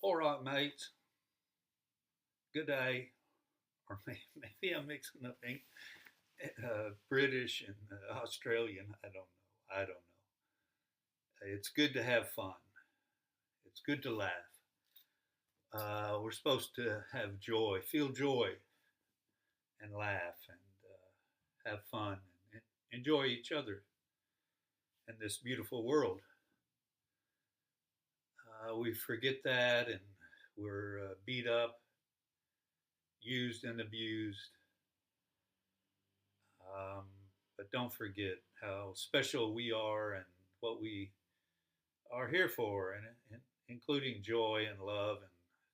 All right, mates. Good day. Or maybe I'm mixing up British and Australian. I don't know. I don't know. It's good to have fun. It's good to laugh. We're supposed to have joy, feel joy, and laugh, and have fun, and enjoy each other in this beautiful world. We forget that, and we're beat up, used, and abused. Um, but don't forget how special we are and what we are here for, and including joy and love and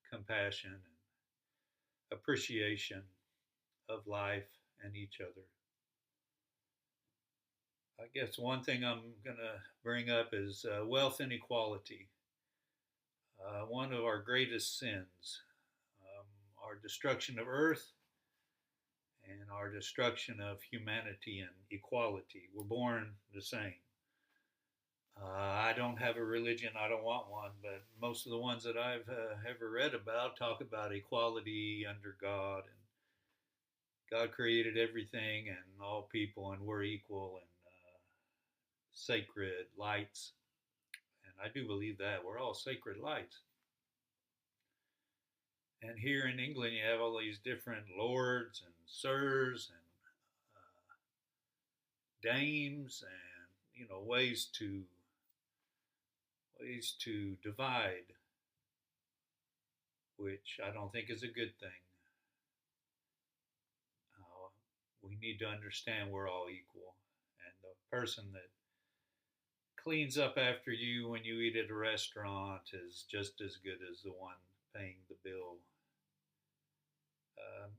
compassion and appreciation of life and each other. I guess one thing I'm going to bring up is wealth inequality. One of our greatest sins, um, our destruction of earth and our destruction of humanity and equality. We're born the same. I don't have a religion. I don't want one, but most of the ones that I've ever read about talk about equality under God, and God created everything and all people, and we're equal and sacred lights. And I do believe that we're all sacred lights. And here in England, you have all these different lords and sirs and dames, and ways to divide, which I don't think is a good thing. Uh, we need to understand we're all equal, and the person that cleans up after you when you eat at a restaurant is just as good as the one paying the bill.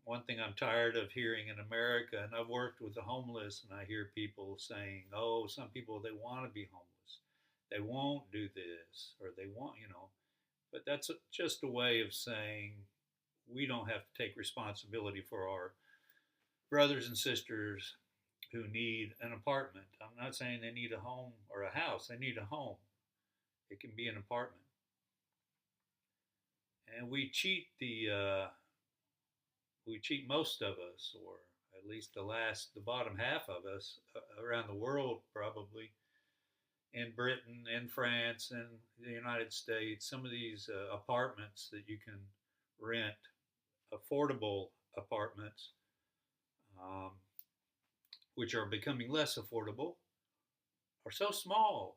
One thing I'm tired of hearing in America, and I've worked with the homeless, and I hear people saying, "Oh, some people they want to be homeless, they won't do this, or they want." But that's just a way of saying we don't have to take responsibility for our brothers and sisters who need an apartment. I'm not saying they need a home or a house, they need a home. It can be an apartment. And we cheat most of us, or at least the bottom half of us around the world, probably in Britain, in France, in the United States. Some of these apartments that you can rent, affordable apartments, um, which are becoming less affordable, are so small.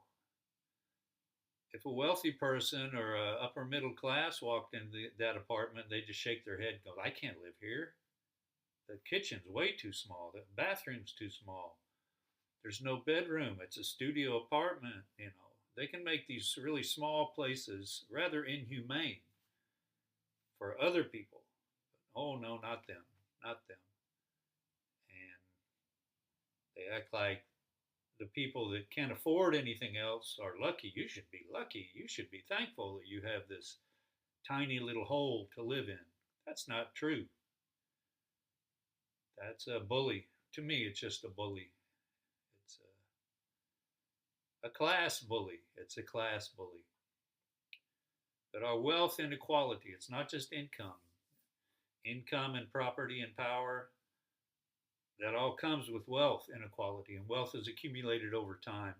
If a wealthy person or a upper middle class walked into that apartment, they just shake their head and go, "I can't live here. The kitchen's way too small. The bathroom's too small. There's no bedroom. It's a studio apartment." They can make these really small places rather inhumane for other people. Oh no, not them, not them. And they act like the people that can't afford anything else are lucky. You should be lucky. You should be thankful that you have this tiny little hole to live in. That's not true. That's a bully. To me, it's just a bully. It's a class bully. It's a class bully. But our wealth inequality, it's not just income. Income and property and power, that all comes with wealth inequality, and wealth is accumulated over time.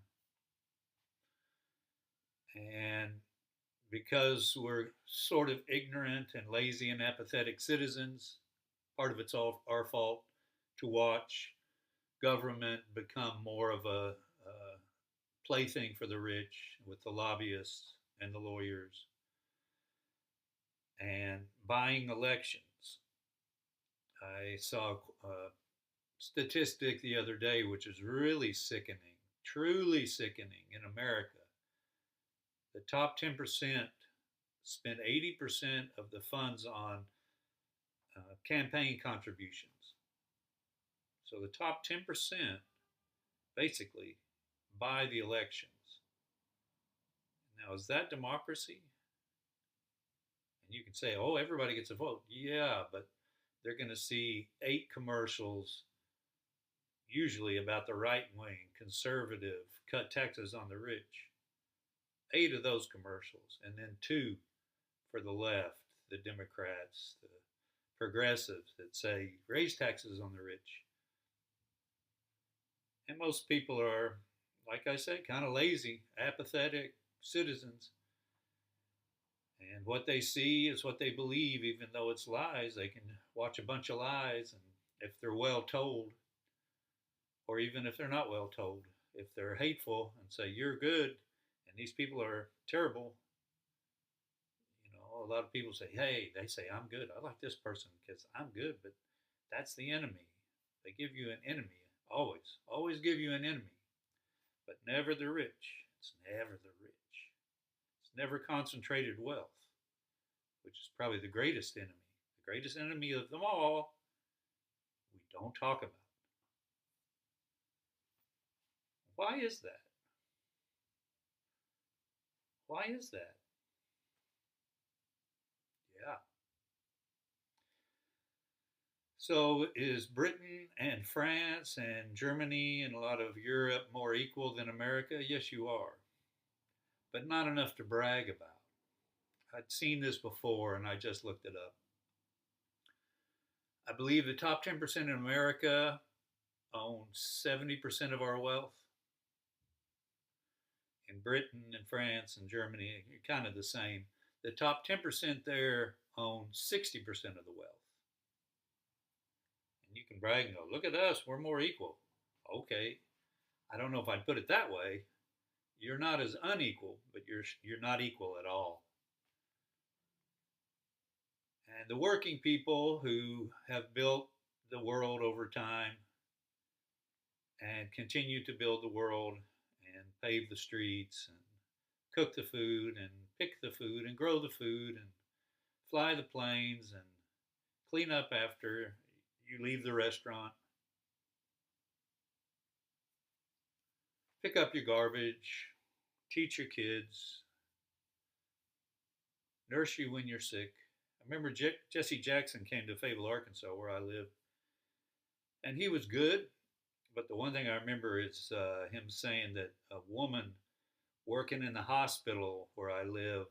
And because we're sort of ignorant and lazy and apathetic citizens, part of it's all our fault to watch government become more of a plaything for the rich with the lobbyists and the lawyers and buying elections. I saw a statistic the other day which is really sickening, truly sickening in America. The top 10% spend 80% of the funds on campaign contributions. So the top 10% basically buy the elections. Now, is that democracy? And you can say, "Oh, everybody gets a vote." Yeah, but they're going to see 8 commercials, usually about the right wing, conservative, cut taxes on the rich. 8 of those commercials, and then 2 for the left, the Democrats, the progressives that say raise taxes on the rich. And most people are, like I said, kind of lazy, apathetic citizens. And what they see is what they believe, even though it's lies. They can watch a bunch of lies, and if they're well told, or even if they're not well told, if they're hateful and say you're good and these people are terrible, a lot of people say, hey, they say I'm good. I like this person because I'm good, but that's the enemy. They give you an enemy. Always give you an enemy, but never the rich. It's never the rich. It's never concentrated wealth, which is probably the greatest enemy. The greatest enemy of them all, we don't talk about. Why is that? Why is that? Yeah. So is Britain and France and Germany and a lot of Europe more equal than America? Yes, you are, but not enough to brag about. I'd seen this before and I just looked it up. I believe the top 10% in America own 70% of our wealth. In Britain and France and Germany, kind of the same. The top 10% there own 60% of the wealth. And you can brag and go, look at us, we're more equal. Okay, I don't know if I'd put it that way. You're not as unequal, but you're not equal at all. And the working people who have built the world over time and continue to build the world and pave the streets and cook the food and pick the food and grow the food and fly the planes and clean up after you leave the restaurant, pick up your garbage, teach your kids, nurse you when you're sick. I remember Jesse Jackson came to Fayetteville, Arkansas, where I live, and he was good. But the one thing I remember is him saying that a woman working in the hospital where I live,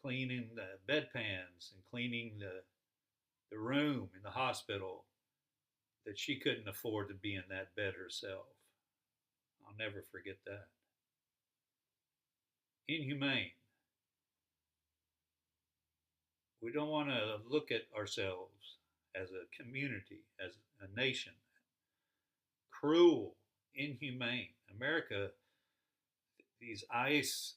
cleaning the bedpans and cleaning the room in the hospital, that she couldn't afford to be in that bed herself. I'll never forget that. Inhumane. We don't want to look at ourselves as a community, as a nation. Cruel, inhumane. America, these ICE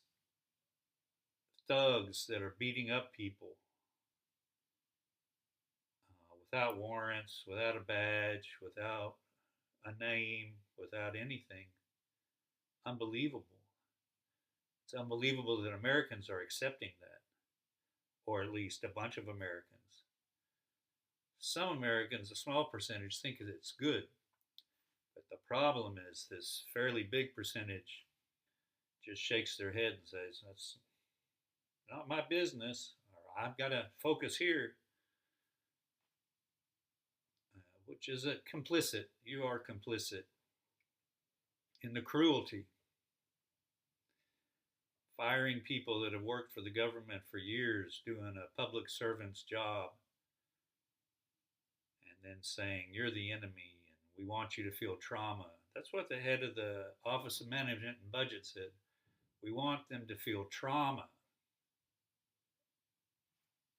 thugs that are beating up people without warrants, without a badge, without a name, without anything. Unbelievable. It's unbelievable that Americans are accepting that, or at least a bunch of Americans. Some Americans, a small percentage, think that it's good. But the problem is this fairly big percentage just shakes their head and says, that's not my business, or I've got to focus here, which is a complicit. You are complicit in the cruelty. Firing people that have worked for the government for years, doing a public servant's job, and then saying, you're the enemy, and we want you to feel trauma. That's what the head of the Office of Management and Budget said. We want them to feel trauma.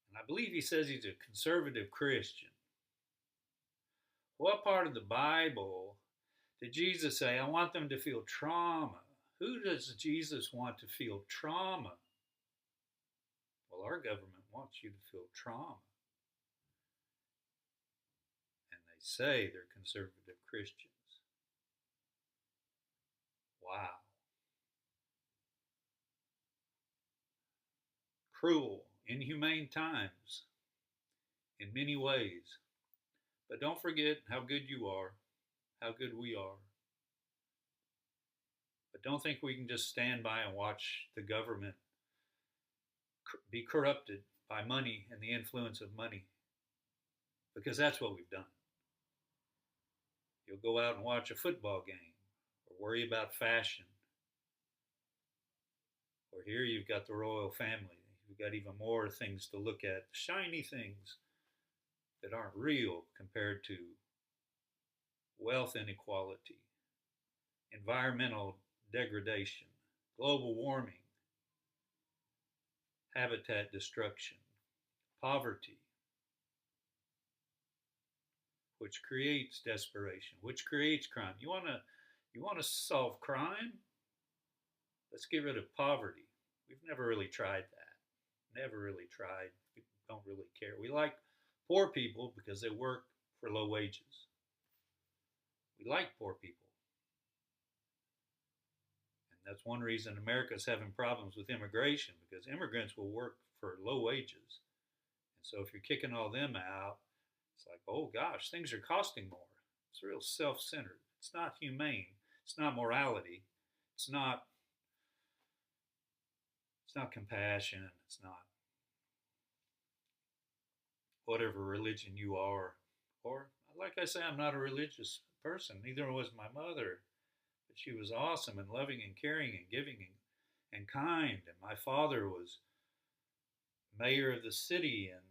And I believe he says he's a conservative Christian. What part of the Bible did Jesus say, I want them to feel trauma? Who does Jesus want to feel trauma? Well, our government wants you to feel trauma. And they say they're conservative Christians. Wow. Cruel, inhumane times in many ways. But don't forget how good you are, how good we are. But don't think we can just stand by and watch the government be corrupted by money and the influence of money, because that's what we've done. You'll go out and watch a football game or worry about fashion. Or here you've got the royal family. we've got even more things to look at, shiny things that aren't real compared to wealth inequality, environmental degradation, global warming, habitat destruction, poverty, which creates desperation, which creates crime. You want to solve crime? Let's get rid of poverty. We've never really tried that. Never really tried. We don't really care. We like poor people because they work for low wages. We like poor people. And that's one reason America's having problems with immigration, because immigrants will work for low wages. And so if you're kicking all them out, it's like, oh gosh, things are costing more. It's real self centered. It's not humane. It's not morality. It's not it's not compassion. It's not whatever religion you are. Or like I say, I'm not a religious person. Neither was my mother. But she was awesome and loving and caring and giving and kind. And my father was mayor of the city and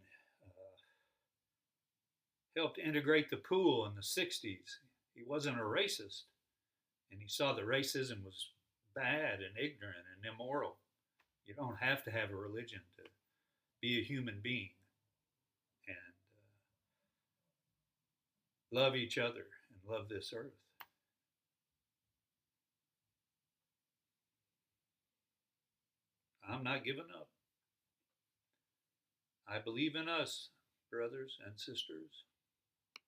helped integrate the pool in the 60s. He wasn't a racist, and he saw that racism was bad and ignorant and immoral. You don't have to have a religion to be a human being and love each other and love this earth. I'm not giving up. I believe in us, brothers and sisters.